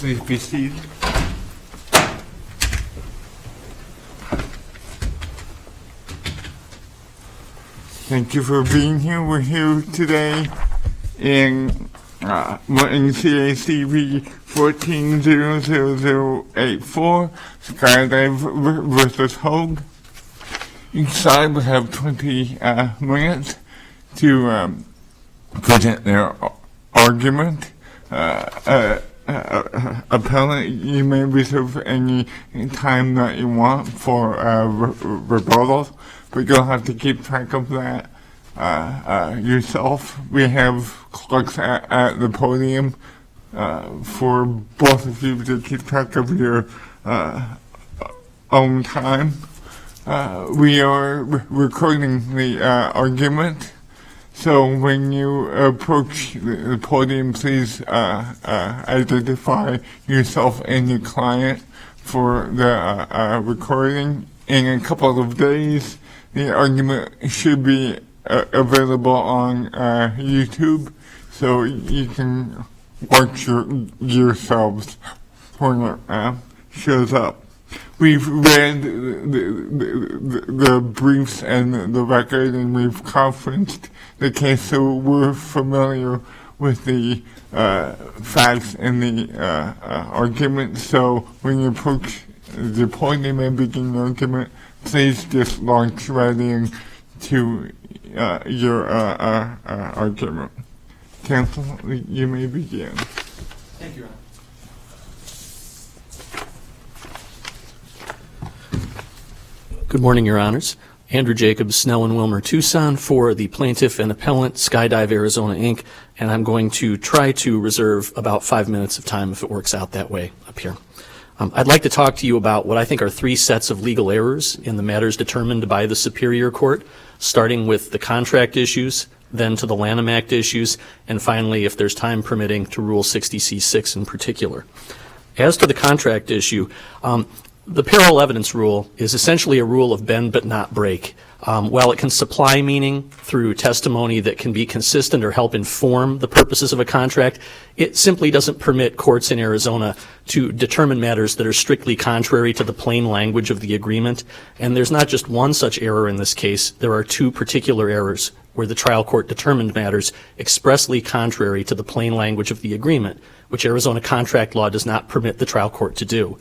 Please be seated. Thank you for being here. We're here today in CACV 14-00084, Skydive versus Hogue. Each side will have 20 minutes to present their argument. Appellant, you may reserve any time that you want for rebuttal, but you'll have to keep track of that yourself. We have clerks at the podium for both of you to keep track of your own time. We are recording the argument, so when you approach the podium, please identify yourself and your client for the recording. In a couple of days, the argument should be available on YouTube, so you can watch yourselves when it shows up. We've read the briefs and the record, and we've conferenced the case, so we're familiar with the facts and the argument. So when you approach the podium and begin the argument, please just launch right into your argument. Counsel, you may begin. Thank you, Ron. Good morning, Your Honors. Andrew Jacobs, Snell and Wilmer, Tucson, for the plaintiff and appellant, Skydive Arizona, Inc., and I'm going to try to reserve about 5 minutes of time if it works out that way up here. I'd like to talk to you about what I think are three sets of legal errors in the matters determined by the Superior Court, starting with the contract issues, then to the Lanham Act issues, and finally, if there's time permitting, to Rule 60C6 in particular. As to the contract issue, the parallel evidence rule is essentially a rule of bend but not break. While it can supply meaning through testimony that can be consistent or help inform the purposes of a contract, it simply doesn't permit courts in Arizona to determine matters that are strictly contrary to the plain language of the agreement. And there's not just one such error in this case. There are two particular errors where the trial court determined matters expressly contrary to the plain language of the agreement, which Arizona contract law does not permit the trial court to do.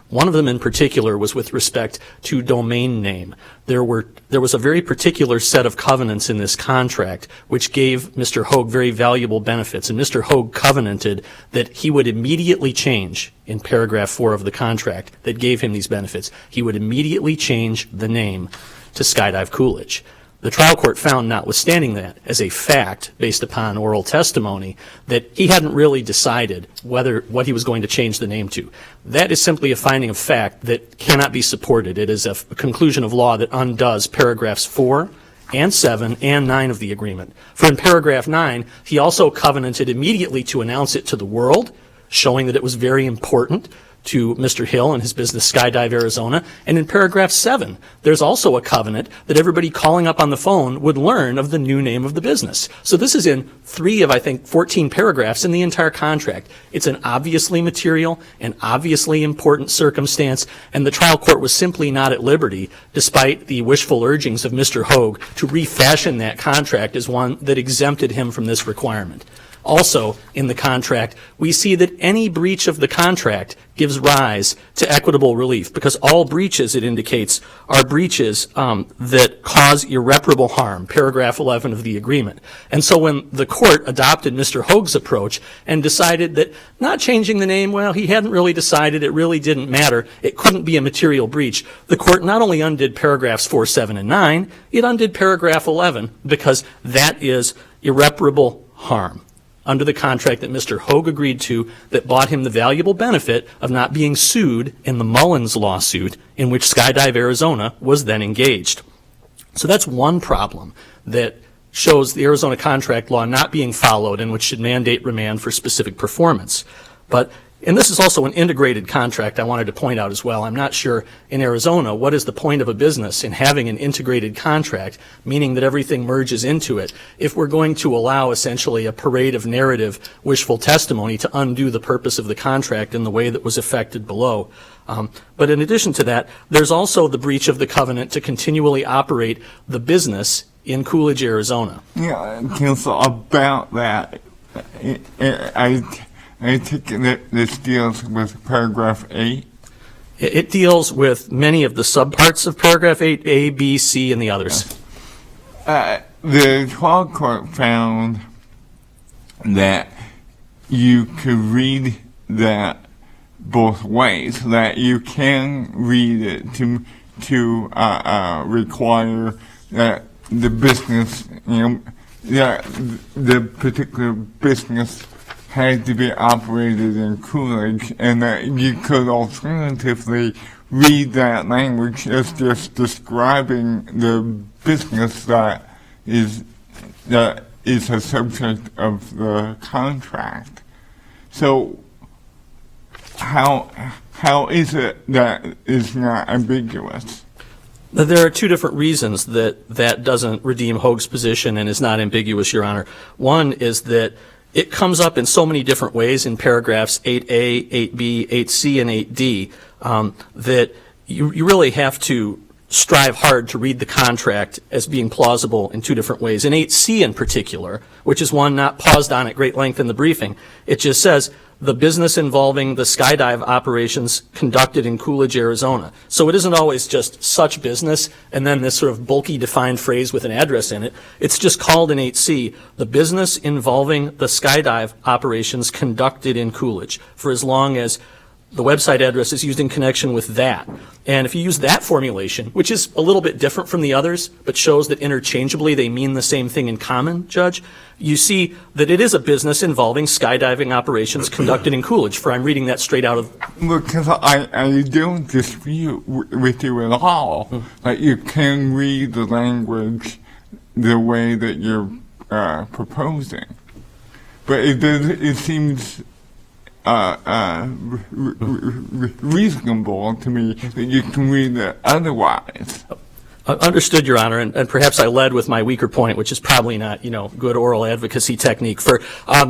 One of them in particular was with respect to domain name. There was a very particular set of covenants in this contract which gave Mr. Hogue very valuable benefits, and Mr. Hogue covenanted that he would immediately change, in paragraph 4 of the contract that gave him these benefits, he would immediately change the name to Skydive Coolidge. The trial court found, notwithstanding that, as a fact, based upon oral testimony, that he hadn't really decided what he was going to change the name to. That is simply a finding of fact that cannot be supported. It is a conclusion of law that undoes paragraphs 4 and 7 and 9 of the agreement. For in paragraph 9, he also covenanted immediately to announce it to the world, showing that it was very important to Mr. Hill and his business Skydive Arizona. And in paragraph 7, there's also a covenant that everybody calling up on the phone would learn of the new name of the business. So this is in 3 of, I think, 14 paragraphs in the entire contract. It's an obviously material and obviously important circumstance, and the trial court was simply not at liberty, despite the wishful urgings of Mr. Hogue, to refashion that contract as one that exempted him from this requirement. Also, in the contract, we see that any breach of the contract gives rise to equitable relief, because all breaches, it indicates, are breaches that cause irreparable harm, paragraph 11 of the agreement. And so when the court adopted Mr. Hogue's approach and decided that not changing the name, well, he hadn't really decided, it really didn't matter, it couldn't be a material breach, the court not only undid paragraphs 4, 7, and 9, it undid paragraph 11, because that is irreparable harm under the contract that Mr. Hogue agreed to that bought him the valuable benefit of not being sued in the Mullins lawsuit in which Skydive Arizona was then engaged. So that's one problem that shows the Arizona contract law not being followed and which should mandate remand for specific performance. But And this is also an integrated contract I wanted to point out as well. I'm not sure in Arizona what is the point of a business in having an integrated contract, meaning that everything merges into it, if we're going to allow essentially a parade of narrative wishful testimony to undo the purpose of the contract in the way that was affected below. But in addition to that, there's also the breach of the covenant to continually operate the business in Coolidge, Arizona. Yeah, Counsel, about that, I think that this deals with paragraph 8. It deals with many of the subparts of paragraph 8, A, B, C, and the others. The trial court found that you could read that both ways, that you can read it to require that the business, that the particular business had to be operated in Coolidge, and that you could alternatively read that language as just describing the business that is a subject of the contract. So how is it that is not ambiguous? There are two different reasons that doesn't redeem Hoag's position and is not ambiguous, Your Honor. One is that it comes up in so many different ways in paragraphs 8A, 8B, 8C, and 8D that you really have to strive hard to read the contract as being plausible in two different ways. In 8C in particular, which is one not paused on at great length in the briefing, it just says, the business involving the skydive operations conducted in Coolidge, Arizona. So it isn't always just such business and then this sort of bulky defined phrase with an address in it. It's just called in 8C, the business involving the skydive operations conducted in Coolidge, for as long as the website address is used in connection with that. And if you use that formulation, which is a little bit different from the others, but shows that interchangeably they mean the same thing in common, Judge, you see that it is a business involving skydiving operations conducted in Coolidge, for I'm reading that straight out of... Because I don't dispute with you at all that you can read the language the way that you're proposing. But it seems reasonable to me that you can read it otherwise. Understood, Your Honor, and perhaps I led with my weaker point, which is probably not, good oral advocacy technique. For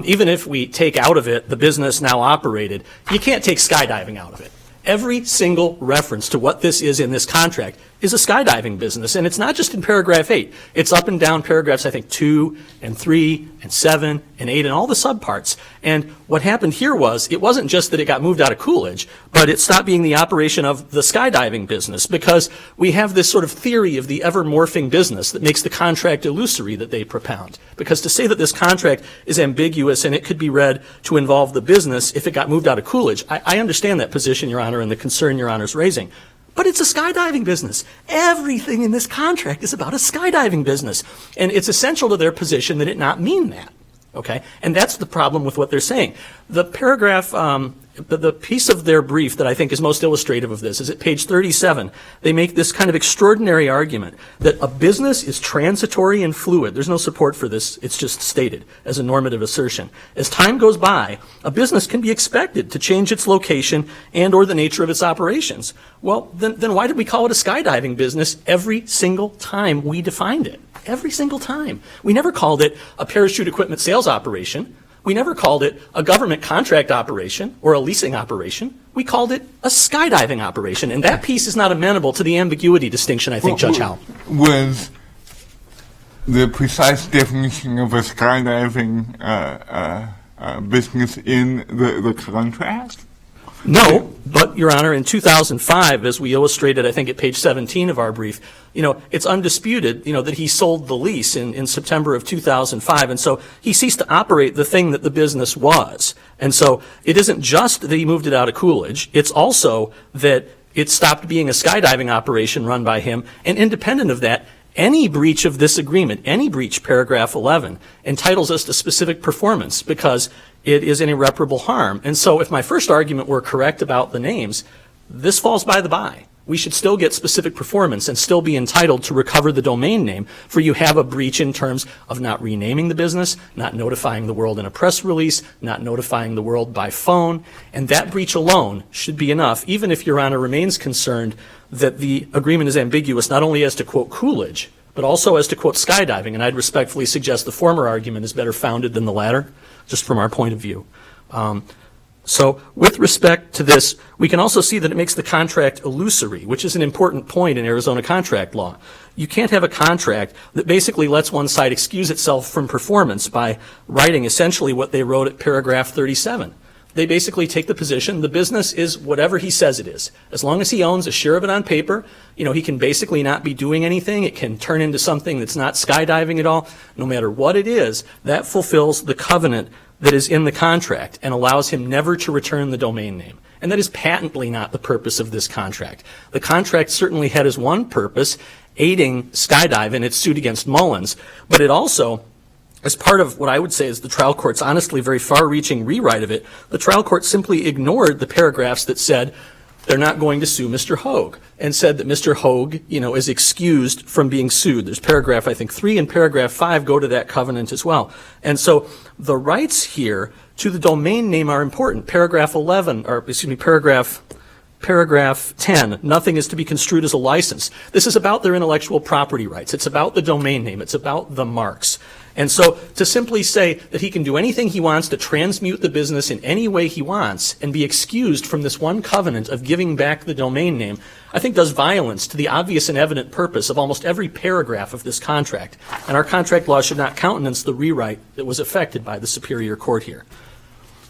even if we take out of it the business now operated, you can't take skydiving out of it. Every single reference to what this is in this contract is a skydiving business, and it's not just in paragraph 8. It's up and down paragraphs, I think, 2 and 3 and 7 and 8 and all the subparts. And what happened here was, it wasn't just that it got moved out of Coolidge, but it stopped being the operation of the skydiving business, because we have this sort of theory of the ever-morphing business that makes the contract illusory that they propound. Because to say that this contract is ambiguous and it could be read to involve the business if it got moved out of Coolidge, I understand that position, Your Honor, and the concern Your Honor's raising. But it's a skydiving business. Everything in this contract is about a skydiving business. And it's essential to their position that it not mean that. Okay? And that's the problem with what they're saying. The paragraph, the piece of their brief that I think is most illustrative of this is at page 37. They make this kind of extraordinary argument that a business is transitory and fluid. There's no support for this. It's just stated as a normative assertion. As time goes by, a business can be expected to change its location and or the nature of its operations. Well, then why did we call it a skydiving business every single time we defined it? Every single time. We never called it a parachute equipment sales operation. We never called it a government contract operation or a leasing operation. We called it a skydiving operation. And that piece is not amenable to the ambiguity distinction, I think, Judge Howell. Was the precise definition of a skydiving business in the contract? No, but, Your Honor, in 2005, as we illustrated, I think, at page 17 of our brief, it's undisputed, that he sold the lease in September of 2005. And so he ceased to operate the thing that the business was. And so it isn't just that he moved it out of Coolidge. It's also that it stopped being a skydiving operation run by him. And independent of that, any breach of this agreement, any breach, paragraph 11, entitles us to specific performance because it is an irreparable harm. And so if my first argument were correct about the names, this falls by the by. we should still get specific performance and still be entitled to recover the domain name, for you have a breach in terms of not renaming the business, not notifying the world in a press release, not notifying the world by phone, and that breach alone should be enough, even if Your Honor remains concerned that the agreement is ambiguous not only as to quote Coolidge, but also as to quote skydiving, and I'd respectfully suggest the former argument is better founded than the latter, just from our point of view. So with respect to this, we can also see that it makes the contract illusory, which is an important point in Arizona contract law. You can't have a contract that basically lets one side excuse itself from performance by writing essentially what they wrote at paragraph 37. They basically take the position the business is whatever he says it is. As long as he owns a share of it on paper, he can basically not be doing anything. It can turn into something that's not skydiving at all. No matter what it is, that fulfills the covenant that is in the contract and allows him never to return the domain name. And that is patently not the purpose of this contract. The contract certainly had as one purpose aiding Skydive in its suit against Mullins, but it also, as part of what I would say is the trial court's honestly very far-reaching rewrite of it, the trial court simply ignored the paragraphs that said they're not going to sue Mr. Hogue, and said that Mr. Hogue, is excused from being sued. There's paragraph, I think, 3 and paragraph 5 go to that covenant as well. And so the rights here to the domain name are important. Paragraph 10, nothing is to be construed as a license. This is about their intellectual property rights. It's about the domain name. It's about the marks. And so to simply say that he can do anything he wants to transmute the business in any way he wants and be excused from this one covenant of giving back the domain name, I think does violence to the obvious and evident purpose of almost every paragraph of this contract. And our contract law should not countenance the rewrite that was effected by the Superior Court here.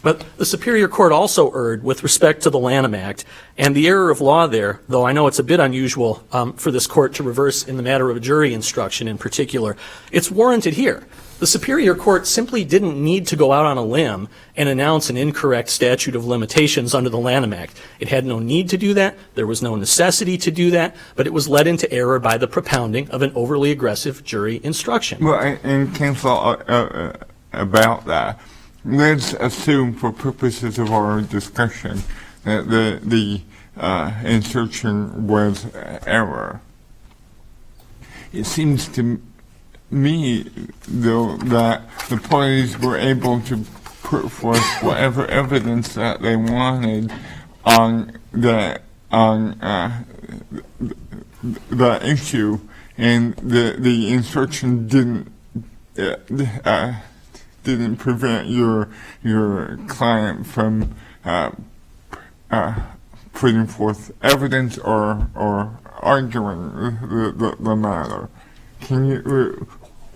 But the Superior Court also erred with respect to the Lanham Act, and the error of law there, though I know it's a bit unusual for this court to reverse in the matter of a jury instruction in particular, it's warranted here. The Superior Court simply didn't need to go out on a limb and announce an incorrect statute of limitations under the Lanham Act. It had no need to do that. There was no necessity to do that, but it was led into error by the propounding of an overly aggressive jury instruction. Well, and counsel, about that, let's assume for purposes of our discussion that the insertion was error. It seems to me, though, that the parties were able to put forth whatever evidence that they wanted on the issue, and the insertion didn't prevent your client from putting forth evidence or arguing the matter.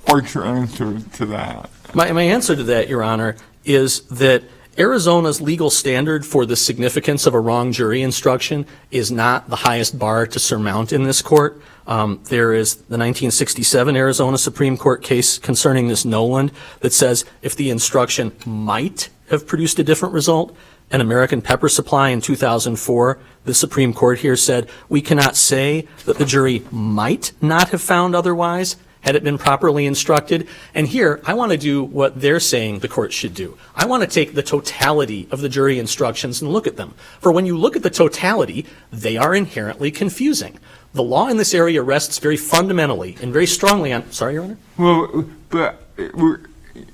What's your answer to that? My answer to that, Your Honor, is that Arizona's legal standard for the significance of a wrong jury instruction is not the highest bar to surmount in this court. There is the 1967 Arizona Supreme Court case concerning this Noland that says if the instruction might have produced a different result, an American Pepper Supply in 2004, the Supreme Court here said we cannot say that the jury might not have found otherwise had it been properly instructed. And here, I want to do what they're saying the court should do. I want to take the totality of the jury instructions and look at them. For when you look at the totality, they are inherently confusing. The law in this area rests very fundamentally and very strongly on... Sorry, Your Honor? Well, but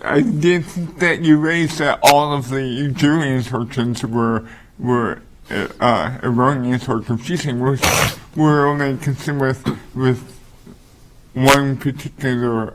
I did think that you raised that all of the jury instructions were erroneous or confusing. We're only concerned with one particular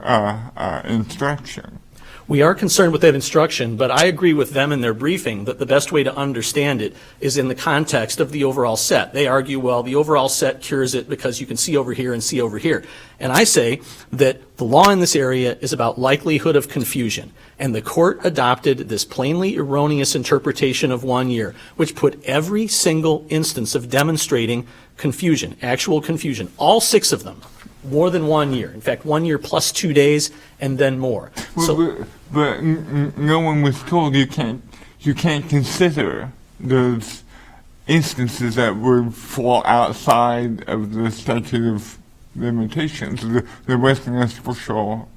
instruction. We are concerned with that instruction, but I agree with them in their briefing that the best way to understand it is in the context of the overall set. They argue, well, the overall set cures it because you can see over here and see over here. And I say that the law in this area is about likelihood of confusion. And the court adopted this plainly erroneous interpretation of 1 year, which put every single instance of demonstrating confusion, actual confusion, all 6 of them, more than 1 year. In fact, 1 year plus 2 days and then more. Well, but no one was told you can't consider those instances that would fall outside of the statute of limitations. There wasn't a special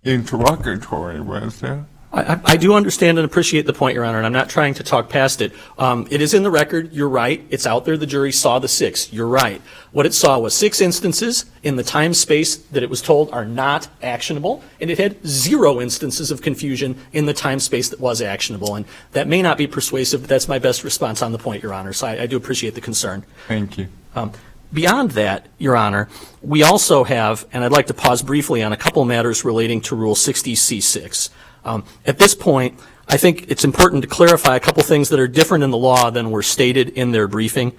interrogatory, was there? I do understand and appreciate the point, Your Honor, and I'm not trying to talk past it. It is in the record. You're right. It's out there. The jury saw the 6. You're right. What it saw was 6 instances in the time space that it was told are not actionable, and it had 0 instances of confusion in the time space that was actionable. And that may not be persuasive, but that's my best response on the point, Your Honor. So I do appreciate the concern. Thank you. Beyond that, Your Honor, we also have, and I'd like to pause briefly on a couple matters relating to Rule 60C6. At this point, I think it's important to clarify a couple things that are different in the law than were stated in their briefing.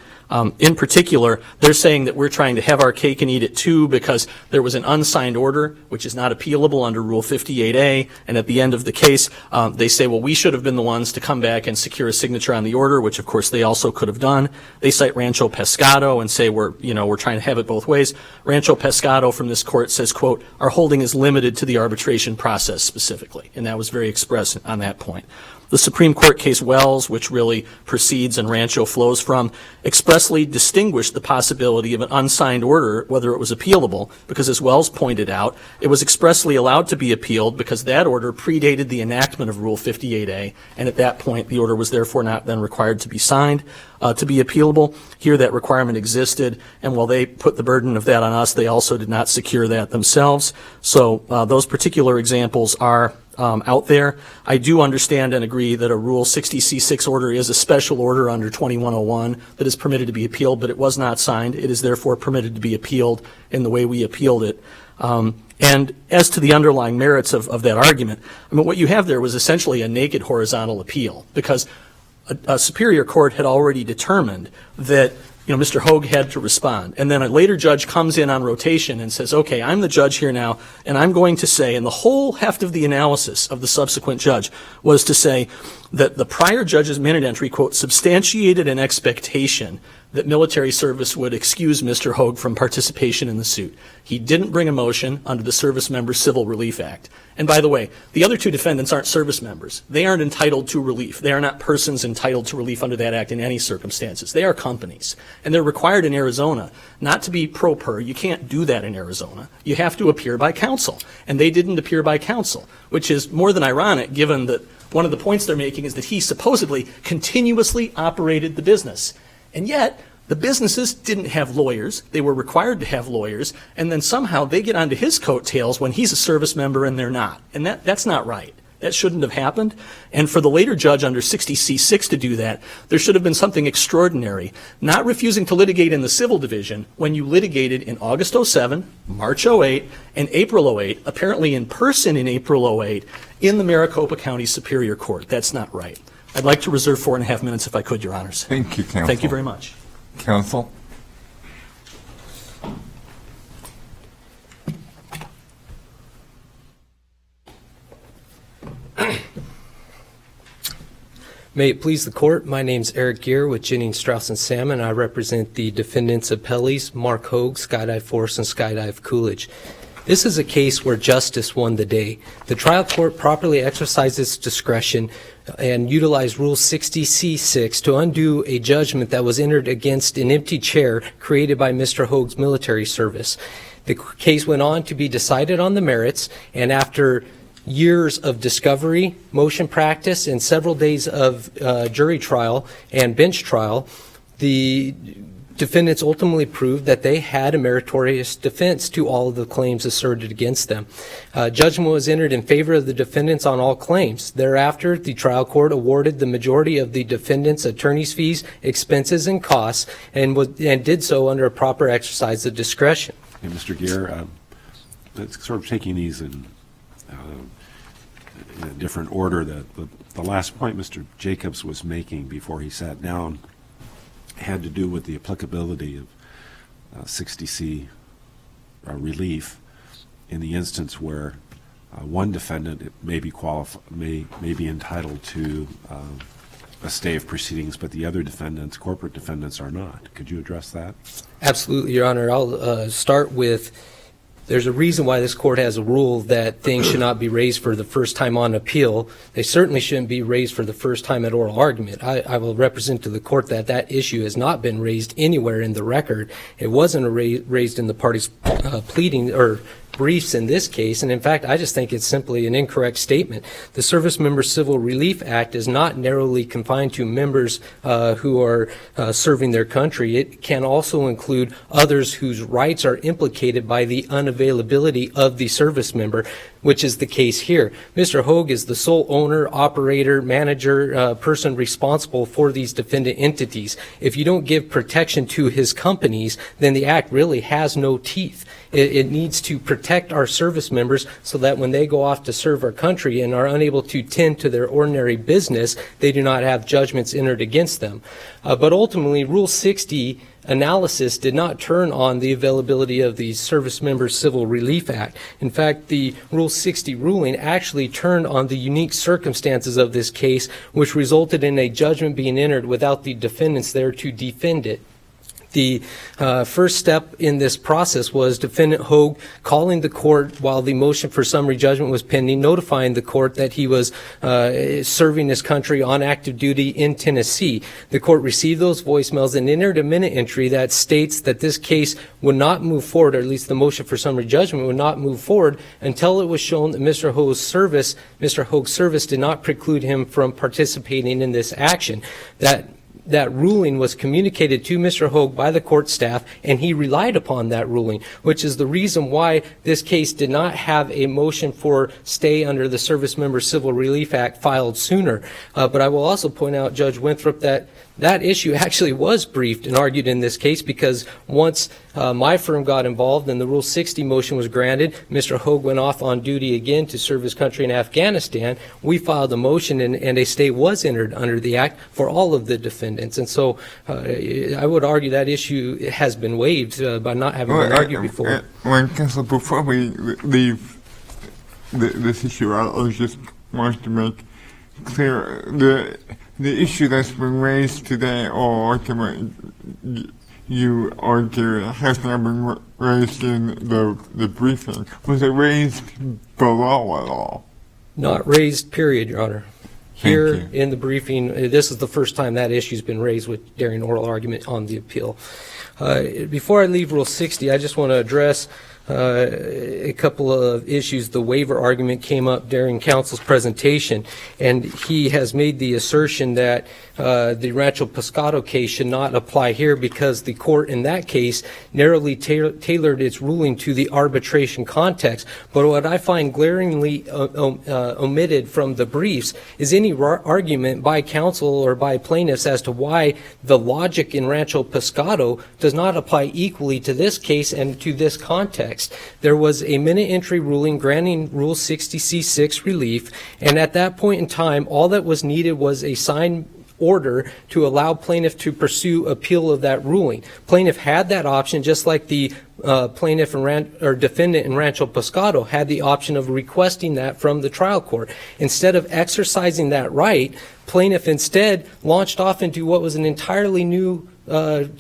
In particular, they're saying that we're trying to have our cake and eat it too because there was an unsigned order, which is not appealable under Rule 58A, and at the end of the case, they say, well, we should have been the ones to come back and secure a signature on the order, which of course they also could have done. They cite Rancho Pescado and say we're trying to have it both ways. Rancho Pescado from this court says, quote, our holding is limited to the arbitration process specifically, and that was very express on that point. The Supreme Court case Wells, which really precedes and Rancho flows from, expressly distinguished the possibility of an unsigned order, whether it was appealable, because as Wells pointed out, it was expressly allowed to be appealed because that order predated the enactment of Rule 58A, and at that point the order was therefore not then required to be signed to be appealable. Here that requirement existed, and while they put the burden of that on us, they also did not secure that themselves. So those particular examples are out there. I do understand and agree that a Rule 60C6 order is a special order under 2101 that is permitted to be appealed, but it was not signed. It is therefore permitted to be appealed in the way we appealed it. And as to the underlying merits of that argument, I mean, what you have there was essentially a naked horizontal appeal because a superior court had already determined that Mr. Hogue had to respond. And then a later judge comes in on rotation and says, okay, I'm the judge here now, and I'm going to say, and the whole heft of the analysis of the subsequent judge was to say that the prior judge's minute entry, quote, substantiated an expectation that military service would excuse Mr. Hogue from participation in the suit. He didn't bring a motion under the Service Member Civil Relief Act. And by the way, the other 2 defendants aren't service members. They aren't entitled to relief. They are not persons entitled to relief under that act in any circumstances. They are companies. And they're required in Arizona not to be pro per. You can't do that in Arizona. You have to appear by counsel. And they didn't appear by counsel, which is more than ironic given that one of the points they're making is that he supposedly continuously operated the business. And yet, the businesses didn't have lawyers. They were required to have lawyers. And then somehow they get onto his coattails when he's a service member and they're not. And that's not right. That shouldn't have happened. And for the later judge under 60C6 to do that, there should have been something extraordinary. Not refusing to litigate in the civil division when you litigated in August 07, March 08, and April 08, apparently in person in April 08, in the Maricopa County Superior Court. That's not right. I'd like to reserve 4.5 minutes if I could, Your Honors. Thank you, counsel. Thank you very much. Counsel? May it please the court, my name's Eric Gear with Jennings, Strauss & Salmon. I represent the defendants appellees Mark Hogue, Skydive Force, and Skydive Coolidge. This is a case where justice won the day. The trial court properly exercised its discretion and utilized Rule 60C6 to undo a judgment that was entered against an empty chair created by Mr. Hogue's military service. The case went on to be decided on the merits, and after years of discovery, motion practice, and several days of jury trial and bench trial, the defendants ultimately proved that they had a meritorious defense to all of the claims asserted against them. Judgment was entered in favor of the defendants on all claims. Thereafter, the trial court awarded the majority of the defendants' attorney's fees, expenses, and costs, and did so under a proper exercise of discretion. Hey, Mr. Gear, it's sort of taking these in a different order. The last point Mr. Jacobs was making before he sat down had to do with the applicability of 60C relief in the instance where one defendant may be entitled to a stay of proceedings, but the other defendants, corporate defendants, are not. Could you address that? Absolutely, Your Honor. I'll start with, there's a reason why this court has a rule that things should not be raised for the first time on appeal. They certainly shouldn't be raised for the first time at oral argument. I will represent to the court that that issue has not been raised anywhere in the record. It wasn't raised in the party's pleading or briefs in this case, and in fact, I just think it's simply an incorrect statement. The Service Member Civil Relief Act is not narrowly confined to members who are serving their country. It can also include others whose rights are implicated by the unavailability of the service member, which is the case here. Mr. Hogue is the sole owner, operator, manager, person responsible for these defendant entities. If you don't give protection to his companies, then the act really has no teeth. It needs to protect our service members so that when they go off to serve our country and are unable to tend to their ordinary business, they do not have judgments entered against them. But ultimately, Rule 60 analysis did not turn on the availability of the Service Member Civil Relief Act. In fact, the Rule 60 ruling actually turned on the unique circumstances of this case, which resulted in a judgment being entered without the defendants there to defend it. The first step in this process was Defendant Hogue calling the court while the motion for summary judgment was pending, notifying the court that he was serving his country on active duty in Tennessee. The court received those voicemails and entered a minute entry that states that this case would not move forward, or at least the motion for summary judgment would not move forward until it was shown that Mr. Hogue's service did not preclude him from participating in this action. That ruling was communicated to Mr. Hogue by the court staff, and he relied upon that ruling, which is the reason why this case did not have a motion for stay under the Service Member Civil Relief Act filed sooner. But I will also point out, Judge Winthrop, that issue actually was briefed and argued in this case, because once my firm got involved and the Rule 60 motion was granted, Mr. Hogue went off on duty again to serve his country in Afghanistan. We filed a motion and a stay was entered under the Act for all of the defendants. And so I would argue that issue has been waived by not having been argued before. Counsel, before we leave this issue, I just want to make clear the issue that's been raised today, or argument you argue has not been raised in the briefing. Was it raised below at all? Not raised, period, Your Honor. Here in the briefing, this is the first time that issue's been raised during oral argument on the appeal. Before I leave Rule 60, I just want to address a couple of issues. The waiver argument came up during counsel's presentation, and he has made the assertion that the Rancho Pescado case should not apply here because the court in that case narrowly tailored its ruling to the arbitration context. But what I find glaringly omitted from the briefs is any argument by counsel or by plaintiffs as to why the logic in Rancho Pescado does not apply equally to this case and to this context. There was a minute entry ruling granting Rule 60C6 relief, and at that point in time, all that was needed was a signed order to allow plaintiff to pursue appeal of that ruling. Plaintiff had that option, just like the plaintiff or defendant in Rancho Pescado had the option of requesting that from the trial court. Instead of exercising that right, plaintiff instead launched off into what was an entirely new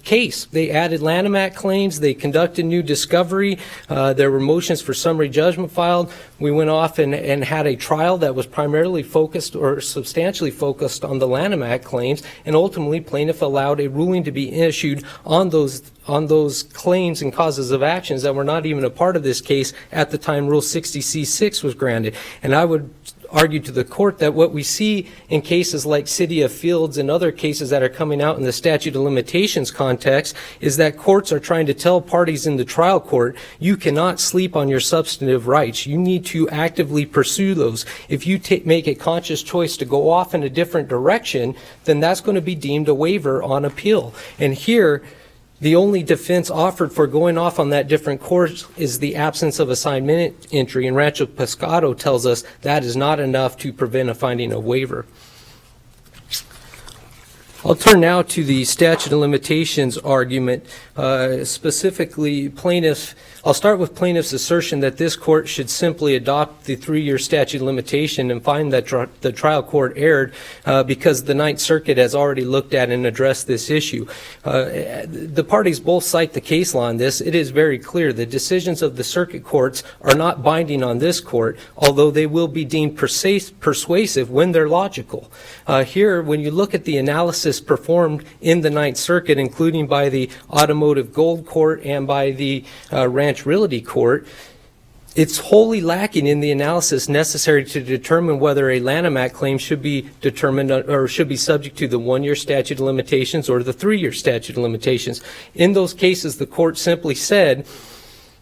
case. They added Lanham Act claims. They conducted new discovery. There were motions for summary judgment filed. We went off and had a trial that was primarily focused or substantially focused on the Lanham Act claims, and ultimately plaintiff allowed a ruling to be issued on those claims and causes of actions that were not even a part of this case at the time Rule 60C6 was granted. And I would argue to the court that what we see in cases like City of Fields and other cases that are coming out in the statute of limitations context is that courts are trying to tell parties in the trial court, you cannot sleep on your substantive rights. You need to actively pursue those. If you make a conscious choice to go off in a different direction, then that's going to be deemed a waiver on appeal. And here, the only defense offered for going off on that different course is the absence of a signed minute entry, and Rancho Pescado tells us that is not enough to prevent a finding of waiver. I'll turn now to the statute of limitations argument, specifically plaintiffs. I'll start with plaintiff's assertion that this court should simply adopt the 3-year statute of limitation and find that the trial court erred because the Ninth Circuit has already looked at and addressed this issue. The parties both cite the case law on this. It is very clear the decisions of the circuit courts are not binding on this court, although they will be deemed persuasive when they're logical. Here, when you look at the analysis performed in the Ninth Circuit, including by the Automotive Gold Court and by the Ranch Realty Court, It's wholly lacking in the analysis necessary to determine whether a Lanham Act claim should be determined or should be subject to the 1-year statute of limitations or the 3-year statute of limitations. In those cases, the court simply said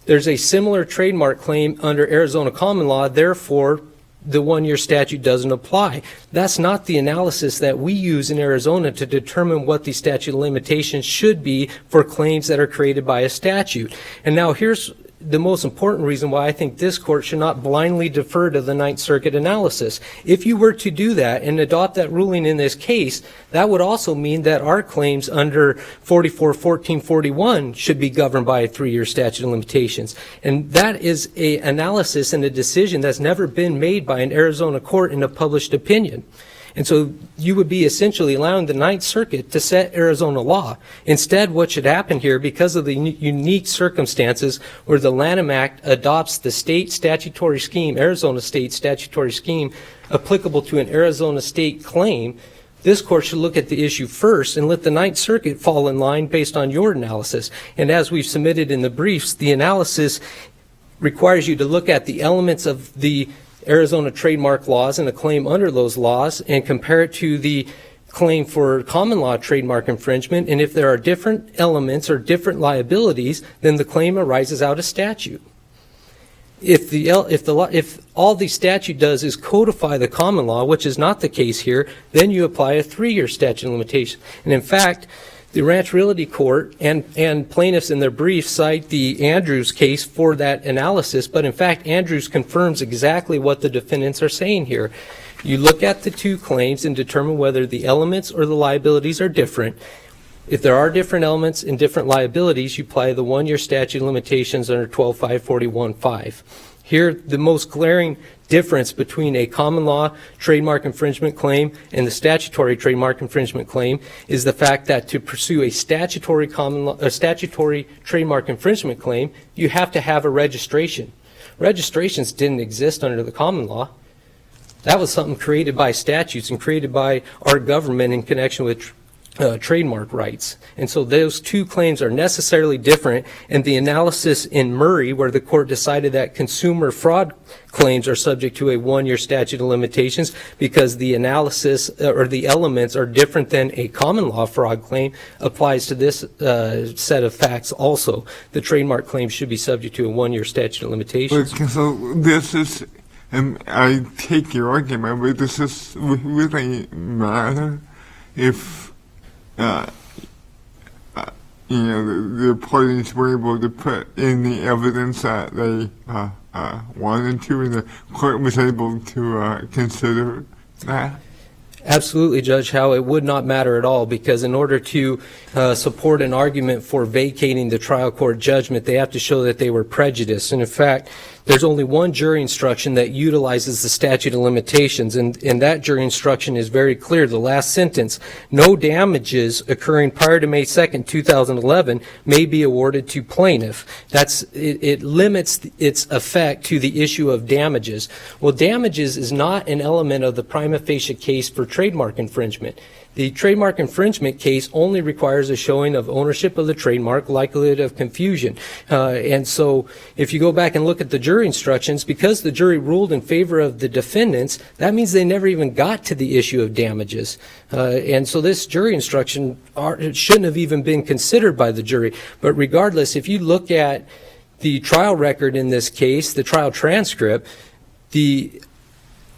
there's a similar trademark claim under Arizona common law, therefore the 1-year statute doesn't apply. That's not the analysis that we use in Arizona to determine what the statute of limitations should be for claims that are created by a statute. And now here's the most important reason why I think this court should not blindly defer to the Ninth Circuit analysis. If you were to do that and adopt that ruling in this case, that would also mean that our claims under 44-1441 should be governed by a 3-year statute of limitations. And that is an analysis and a decision that's never been made by an Arizona court in a published opinion. And so you would be essentially allowing the Ninth Circuit to set Arizona law. Instead, what should happen here, because of the unique circumstances where the Lanham Act adopts the state statutory scheme, Arizona state statutory scheme, applicable to an Arizona state claim, this court should look at the issue first and let the Ninth Circuit fall in line based on your analysis. And as we've submitted in the briefs, the analysis requires you to look at the elements of the Arizona trademark laws and a claim under those laws and compare it to the claim for common law trademark infringement. And if there are different elements or different liabilities, then the claim arises out of statute. If all the statute does is codify the common law, which is not the case here, then you apply a 3-year statute of limitation. And in fact, the Ranch Realty Court and plaintiffs in their briefs cite the Andrews case for that analysis, but in fact, Andrews confirms exactly what the defendants are saying here. You look at the two claims and determine whether the elements or the liabilities are different. If there are different elements and different liabilities, you apply the 1-year statute of limitations under 12-541-5. Here, the most glaring difference between a common law trademark infringement claim and the statutory trademark infringement claim is the fact that to pursue a statutory trademark infringement claim, you have to have a registration. Registrations didn't exist under the common law. That was something created by statutes and created by our government in connection with trademark rights. And so those two claims are necessarily different, and the analysis in Murray, where the court decided that consumer fraud claims are subject to a 1-year statute of limitations because the analysis or the elements are different than a common law fraud claim, applies to this set of facts also. The trademark claim should be subject to a 1-year statute of limitations. Okay, so this is, and I take your argument, but does this really matter if the parties were able to put in the evidence that they wanted to, and the court was able to consider that? Absolutely, Judge Howe. It would not matter at all, because in order to support an argument for vacating the trial court judgment, they have to show that they were prejudiced. And in fact, there's only one jury instruction that utilizes the statute of limitations, and that jury instruction is very clear. The last sentence, no damages occurring prior to May 2nd, 2011 may be awarded to plaintiff. It limits its effect to the issue of damages. Well, damages is not an element of the prima facie case for trademark infringement. The trademark infringement case only requires a showing of ownership of the trademark, likelihood of confusion. And so if you go back and look at the jury instructions, because the jury ruled in favor of the defendants, that means they never even got to the issue of damages. And so this jury instruction shouldn't have even been considered by the jury. But regardless, if you look at the trial record in this case, the trial transcript, the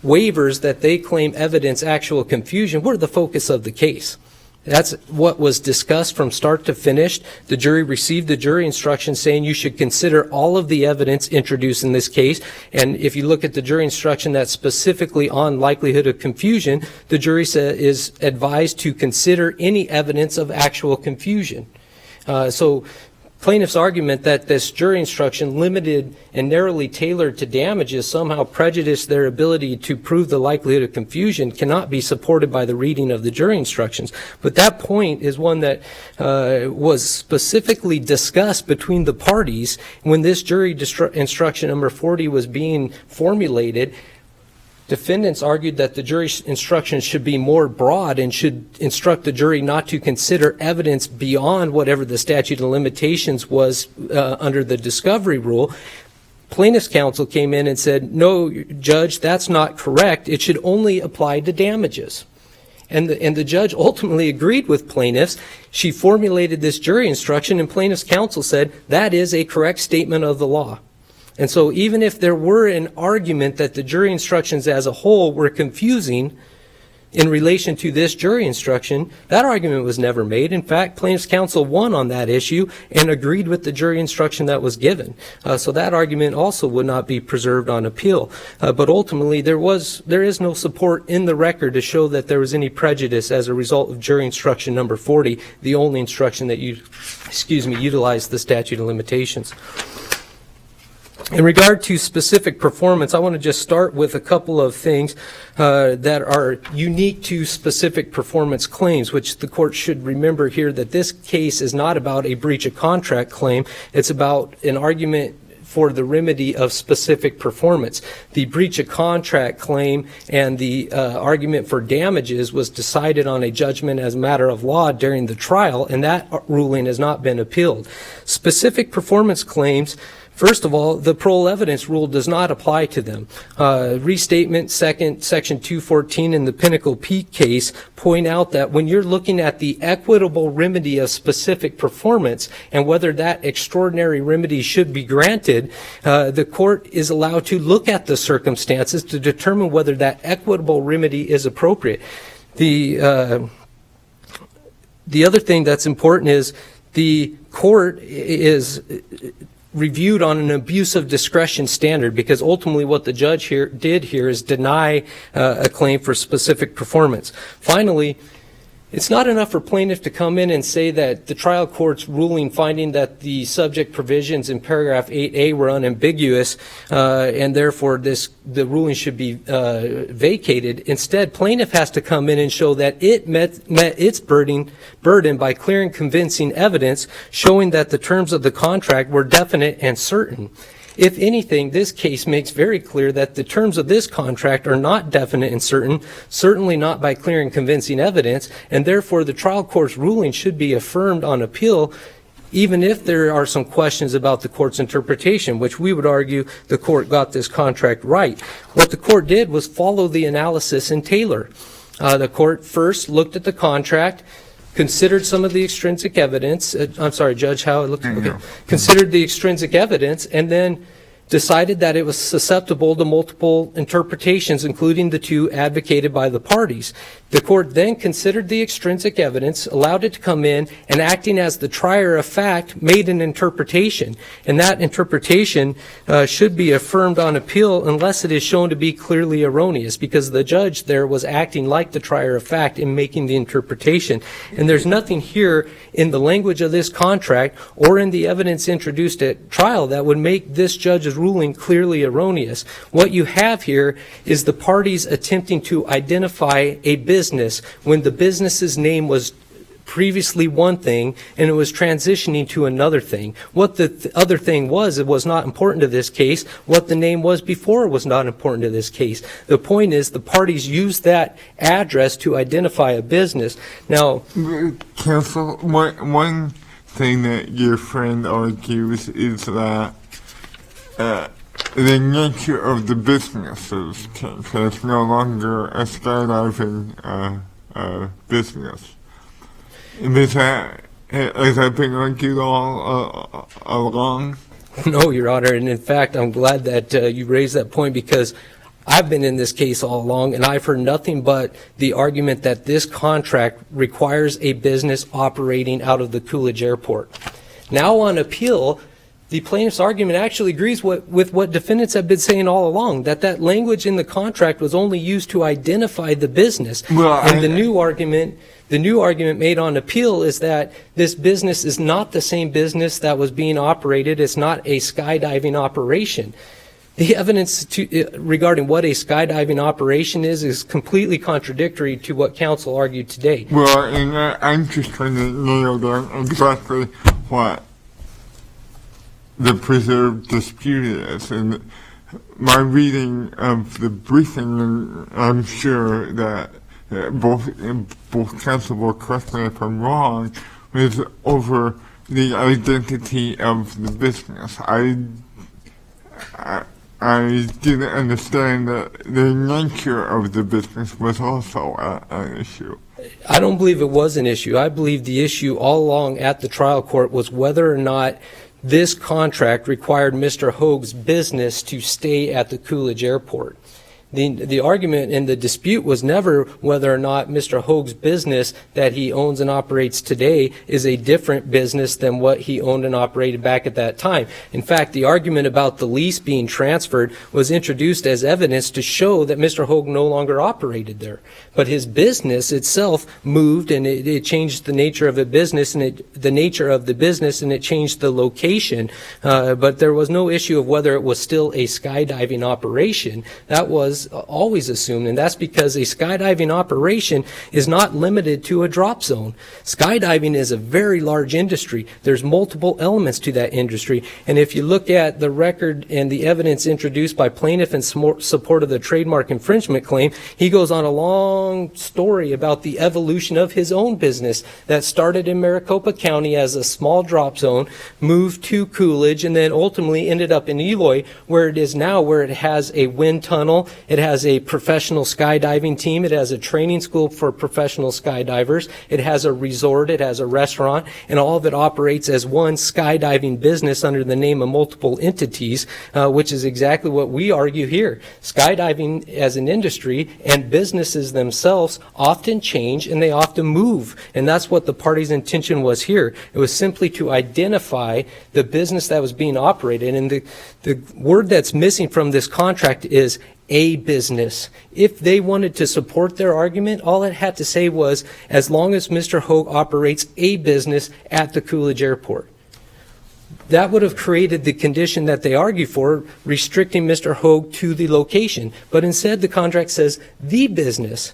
waivers that they claim evidence actual confusion were the focus of the case. That's what was discussed from start to finish. The jury received the jury instruction saying you should consider all of the evidence introduced in this case. And if you look at the jury instruction that's specifically on likelihood of confusion, the jury is advised to consider any evidence of actual confusion. So plaintiff's argument that this jury instruction, limited and narrowly tailored to damages, somehow prejudiced their ability to prove the likelihood of confusion cannot be supported by the reading of the jury instructions. But that point is one that was specifically discussed between the parties when this jury instruction number 40 was being formulated. Defendants argued that the jury instructions should be more broad and should instruct the jury not to consider evidence beyond whatever the statute of limitations was under the discovery rule. Plaintiff's counsel came in and said, no, Judge, that's not correct. It should only apply to damages. And the judge ultimately agreed with plaintiffs. She formulated this jury instruction, and plaintiff's counsel said that is a correct statement of the law. And so even if there were an argument that the jury instructions as a whole were confusing in relation to this jury instruction, that argument was never made. In fact, plaintiff's counsel won on that issue and agreed with the jury instruction that was given. So that argument also would not be preserved on appeal. But ultimately, there is no support in the record to show that there was any prejudice as a result of jury instruction number 40, the only instruction that utilized the statute of limitations. In regard to specific performance, I want to just start with a couple of things that are unique to specific performance claims, which the court should remember here that this case is not about a breach of contract claim. It's about an argument for the remedy of specific performance. The breach of contract claim and the argument for damages was decided on a judgment as a matter of law during the trial, and that ruling has not been appealed. Specific performance claims, first of all, the parole evidence rule does not apply to them. Restatement second, section 214 in the Pinnacle Peak case point out that when you're looking at the equitable remedy of specific performance and whether that extraordinary remedy should be granted, the court is allowed to look at the circumstances to determine whether that equitable remedy is appropriate. The other thing that's important is the court is reviewed on an abuse of discretion standard, because ultimately what the judge did here is deny a claim for specific performance. Finally, it's not enough for plaintiff to come in and say that the trial court's ruling finding that the subject provisions in paragraph 8A were unambiguous and therefore the ruling should be vacated. Instead, plaintiff has to come in and show that it met its burden by clear and convincing evidence showing that the terms of the contract were definite and certain. If anything, this case makes very clear that the terms of this contract are not definite and certain, certainly not by clear and convincing evidence, and therefore the trial court's ruling should be affirmed on appeal, even if there are some questions about the court's interpretation, which we would argue the court got this contract right. What the court did was follow the analysis in Taylor. The court first looked at the contract, considered some of the extrinsic evidence. I'm sorry, Judge, how it looked. Okay. Considered the extrinsic evidence and then decided that it was susceptible to multiple interpretations, including the two advocated by the parties. The court then considered the extrinsic evidence, allowed it to come in, and acting as the trier of fact, made an interpretation. And that interpretation should be affirmed on appeal unless it is shown to be clearly erroneous, because the judge there was acting like the trier of fact in making the interpretation. And there's nothing here in the language of this contract or in the evidence introduced at trial that would make this judge's ruling clearly erroneous. What you have here is the parties attempting to identify a business when the business's name was previously one thing and it was transitioning to another thing. What the other thing was, it was not important to this case. What the name was before was not important to this case. The point is the parties used that address to identify a business. Now, Counsel, one thing that your friend argues is that the nature of the businesses change. It's no longer a skydiving business. Has that been argued all along? No, Your Honor, and in fact, I'm glad that you raised that point, because I've been in this case all along, and I've heard nothing but the argument that this contract requires a business operating out of the Coolidge Airport. Now on appeal, the plaintiff's argument actually agrees with what defendants have been saying all along, that language in the contract was only used to identify the business. The new argument made on appeal is that this business is not the same business that was being operated. It's not a skydiving operation. The evidence regarding what a skydiving operation is completely contradictory to what counsel argued today. Well, and I'm just trying to nail down exactly what the preserved dispute is. And my reading of the briefing, and I'm sure that both counsel will correct me if I'm wrong, was over the identity of the business. I didn't understand that the nature of the business was also an issue. I don't believe it was an issue. I believe the issue all along at the trial court was whether or not this contract required Mr. Hoag's business to stay at the Coolidge Airport. The argument and the dispute was never whether or not Mr. Hoag's business that he owns and operates today is a different business than what he owned and operated back at that time. In fact, the argument about the lease being transferred was introduced as evidence to show that Mr. Hoag no longer operated there. But his business itself moved, and it changed the nature of the business, and it changed the location. But there was no issue of whether it was still a skydiving operation. That was always assumed, and that's because a skydiving operation is not limited to a drop zone. Skydiving is a very large industry. There's multiple elements to that industry, and if you look at the record and the evidence introduced by plaintiff in support of the trademark infringement claim, he goes on a long story about the evolution of his own business that started in Maricopa County as a small drop zone, moved to Coolidge, and then ultimately ended up in Eloy, where it is now, where it has a wind tunnel. It has a professional skydiving team. It has a training school for professional skydivers. It has a resort. It has a restaurant. And all of it operates as one skydiving business under the name of multiple entities, which is exactly what we argue here. Skydiving as an industry and businesses themselves often change and they often move. And that's what the party's intention was here. It was simply to identify the business that was being operated. And the word that's missing from this contract is a business. If they wanted to support their argument, all it had to say was, as long as Mr. Hoag operates a business at the Coolidge Airport. That would have created the condition that they argue for, restricting Mr. Hoag to the location. But instead, the contract says the business.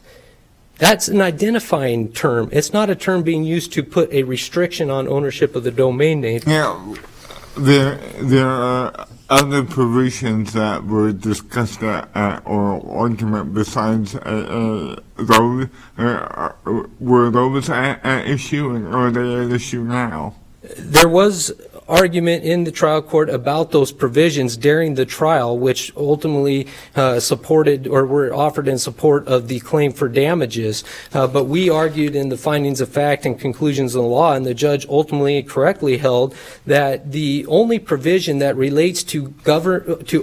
That's an identifying term. It's not a term being used to put a restriction on ownership of the domain name. Yeah, there are other provisions that were discussed at oral argument besides those. Were those at issue, and are they at issue now? There was argument in the trial court about those provisions during the trial, which ultimately supported or were offered in support of the claim for damages. But we argued in the findings of fact and conclusions of the law, and the judge ultimately correctly held that the only provision that relates to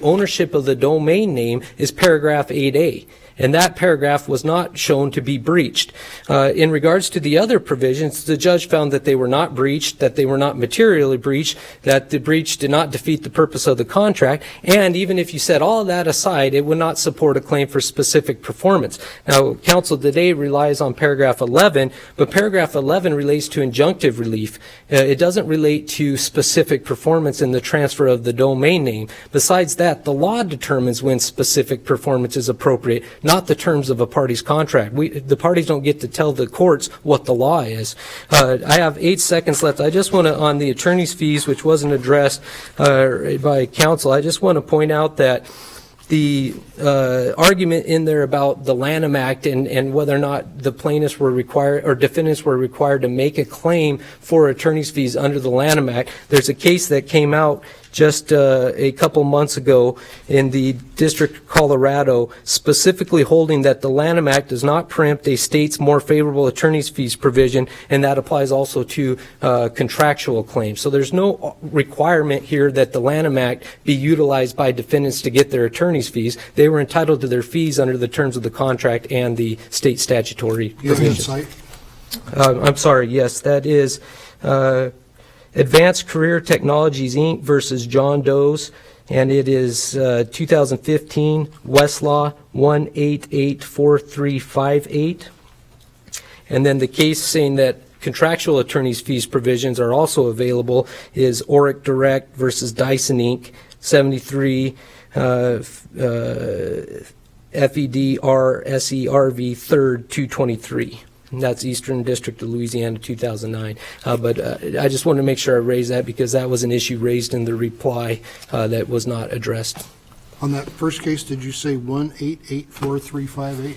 ownership of the domain name is paragraph 8A. And that paragraph was not shown to be breached. In regards to the other provisions, the judge found that they were not breached, that they were not materially breached, that the breach did not defeat the purpose of the contract, and even if you set all of that aside, it would not support a claim for specific performance. Now, counsel today relies on paragraph 11, but paragraph 11 relates to injunctive relief. It doesn't relate to specific performance in the transfer of the domain name. Besides that, the law determines when specific performance is appropriate, not the terms of a party's contract. The parties don't get to tell the courts what the law is. I have 8 seconds left. I just want to, on the attorney's fees, which wasn't addressed by counsel, I just want to point out that the argument in there about the Lanham Act and whether or not the plaintiffs were required or defendants were required to make a claim for attorney's fees under the Lanham Act. There's a case that came out just a couple months ago in the District of Colorado, specifically holding that the Lanham Act does not preempt a state's more favorable attorney's fees provision, and that applies also to contractual claims. So there's no requirement here that the Lanham Act be utilized by defendants to get their attorney's fees. They were entitled to their fees under the terms of the contract and the state statutory provisions. I'm sorry, yes, that is Advanced Career Technologies, Inc. versus John Doe's, and it is 2015 Westlaw 1884358. And then the case saying that contractual attorney's fees provisions are also available is Oric Direct versus Dyson, Inc. 73 FEDRSERV 3rd 223. And that's Eastern District of Louisiana, 2009. But I just wanted to make sure I raised that because that was an issue raised in the reply that was not addressed. On that first case, did you say 1884358?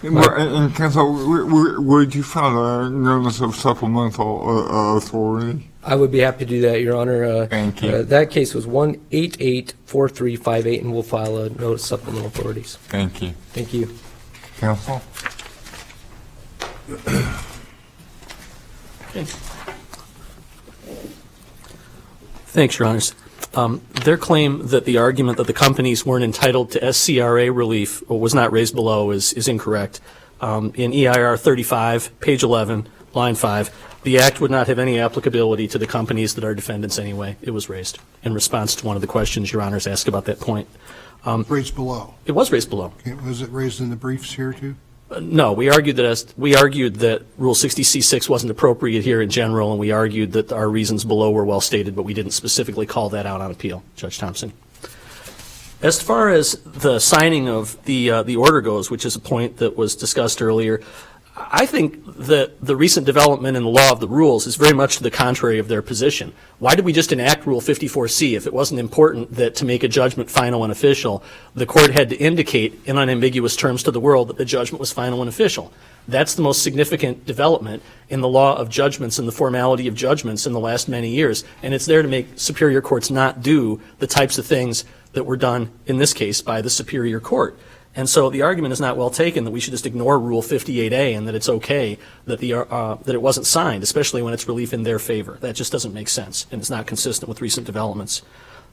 And counsel, would you file a notice of supplemental authority? I would be happy to do that, Your Honor. Thank you. That case was 1884358, and we'll file a notice of supplemental authorities. Thank you. Thank you. Counsel? Okay. Thanks, Your Honors. Their claim that the argument that the companies weren't entitled to SCRA relief or was not raised below is incorrect. In EIR 35, page 11, line 5, the Act would not have any applicability to the companies that are defendants anyway. It was raised in response to one of the questions Your Honors asked about that point. Raised below. It was raised below. Okay, was it raised in the briefs here, too? No, we argued that Rule 60C6 wasn't appropriate here in general, and we argued that our reasons below were well stated, but we didn't specifically call that out on appeal, Judge Thompson. As far as the signing of the order goes, which is a point that was discussed earlier, I think that the recent development in the law of the rules is very much to the contrary of their position. Why did we just enact Rule 54C if it wasn't important that to make a judgment final and official, the court had to indicate in unambiguous terms to the world that the judgment was final and official? That's the most significant development in the law of judgments and the formality of judgments in the last many years, and it's there to make superior courts not do the types of things that were done in this case by the superior court. And so the argument is not well taken that we should just ignore Rule 58A and that it's okay that that it wasn't signed, especially when it's relief in their favor. That just doesn't make sense, and it's not consistent with recent developments.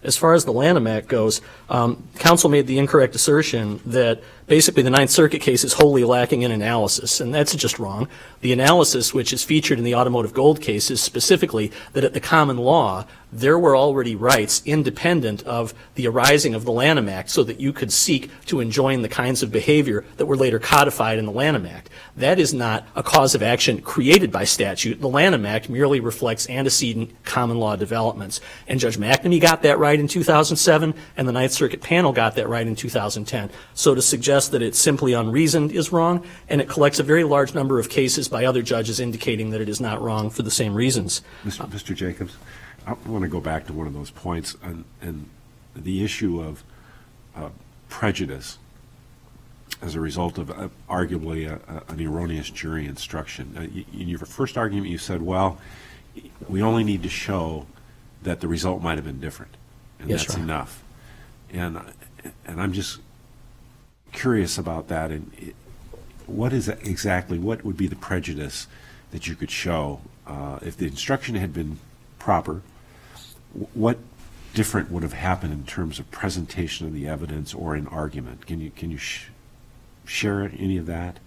As far as the Lanham Act goes, counsel made the incorrect assertion that basically the Ninth Circuit case is wholly lacking in analysis, and that's just wrong. The analysis, which is featured in the automotive gold case, is specifically that at the common law, there were already rights independent of the arising of the Lanham Act so that you could seek to enjoin the kinds of behavior that were later codified in the Lanham Act. That is not a cause of action created by statute. The Lanham Act merely reflects antecedent common law developments. And Judge McNamee got that right in 2007, and the Ninth Circuit panel got that right in 2010. So to suggest that it's simply unreasoned is wrong, and it collects a very large number of cases by other judges indicating that it is not wrong for the same reasons. Mr. Jacobs, I want to go back to one of those points and the issue of prejudice as a result of arguably an erroneous jury instruction. In your first argument, you said, well, we only need to show that the result might have been different, and yes, that's Your Honor. enough. And I'm just curious about that. And what is exactly what would be the prejudice that you could show if the instruction had been proper? What different would have happened in terms of presentation of the evidence or in argument? Can you share any of that?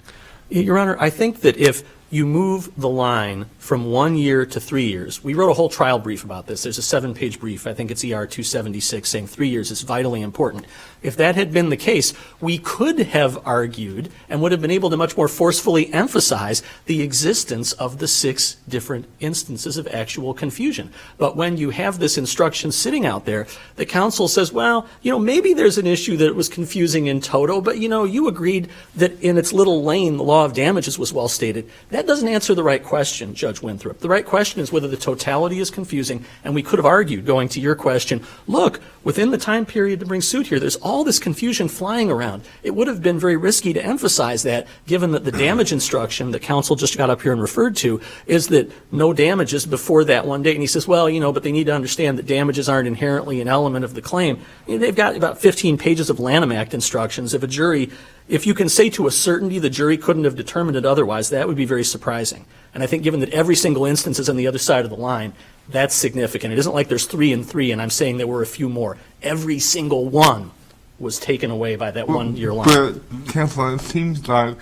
Your Honor, I think that if you move the line from 1 year to 3 years, we wrote a whole trial brief about this. There's a 7-page brief, I think it's ER 276, saying 3 years is vitally important. If that had been the case, we could have argued and would have been able to much more forcefully emphasize the existence of the 6 different instances of actual confusion. But when you have this instruction sitting out there, the counsel says, well, maybe there's an issue that it was confusing in toto, but you agreed that in its little lane, the law of damages was well stated. That doesn't answer the right question, Judge Winthrop. The right question is whether the totality is confusing, and we could have argued, going to your question, look, within the time period to bring suit here, there's all this confusion flying around. It would have been very risky to emphasize that, given that the damage instruction that counsel just got up here and referred to is that no damages before that one date. And he says, well, but they need to understand that damages aren't inherently an element of the claim. They've got about 15 pages of Lanham Act instructions. If you can say to a certainty the jury couldn't have determined it otherwise, that would be very surprising. And I think given that every single instance is on the other side of the line, that's significant. It isn't like there's 3 and 3 and I'm saying there were a few more. Every single one was taken away by that 1 year line. But, counsel, it seems like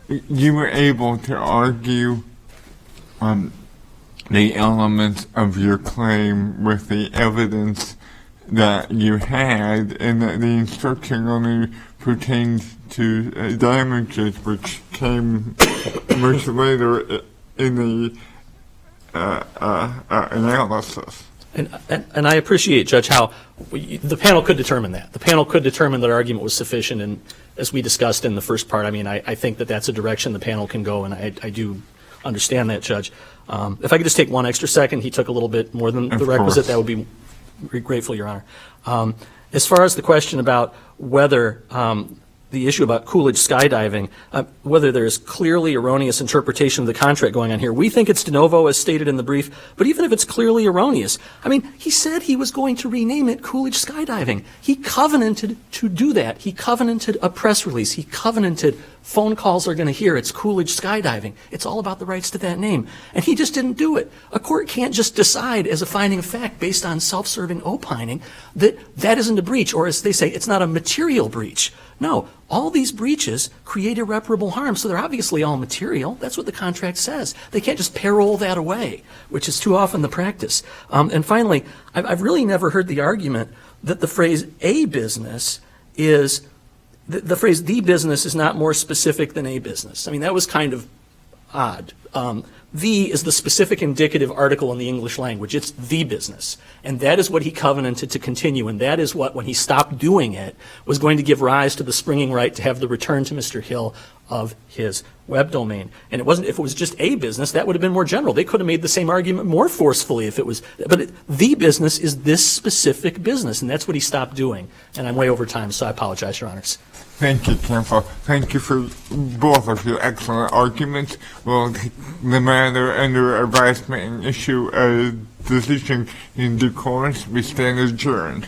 you were able to argue the elements of your claim with the evidence that you had, and that the instruction only pertained to damages, which came much later in the analysis. And I appreciate, Judge, how the panel could determine that. The panel could determine that our argument was sufficient, and as we discussed in the first part, I think that that's a direction the panel can go, and I do understand that, Judge. If I could just take one extra second, he took a little bit more than the requisite, that would be grateful, Your Honor. As far as the question about whether the issue about Coolidge skydiving, whether there's clearly erroneous interpretation of the contract going on here. We think it's de novo as stated in the brief, but even if it's clearly erroneous, I mean, he said he was going to rename it Coolidge Skydiving. He covenanted to do that. He covenanted a press release. He covenanted phone calls are going to hear it's Coolidge Skydiving. It's all about the rights to that name. And he just didn't do it. A court can't just decide as a finding of fact based on self-serving opining that that isn't a breach, or as they say, it's not a material breach. No, all these breaches create irreparable harm, so they're obviously all material. That's what the contract says. They can't just parole that away, which is too often the practice. And finally, I've really never heard the argument that the phrase a business is, the phrase the business is not more specific than a business. I mean, that was kind of odd. The is the specific indicative article in the English language. It's the business. And that is what he covenanted to continue. And that is what, when he stopped doing it, was going to give rise to the springing right to have the return to Mr. Hill of his web domain. And it wasn't, if it was just a business, that would have been more general. They could have made the same argument more forcefully if it was, but the business is this specific business. And that's what he stopped doing. And I'm way over time, so I apologize, Your Honors. Thank you, counsel. Thank you for both of your excellent arguments. We'll take the matter under advisement and issue a decision in due course. We stand adjourned.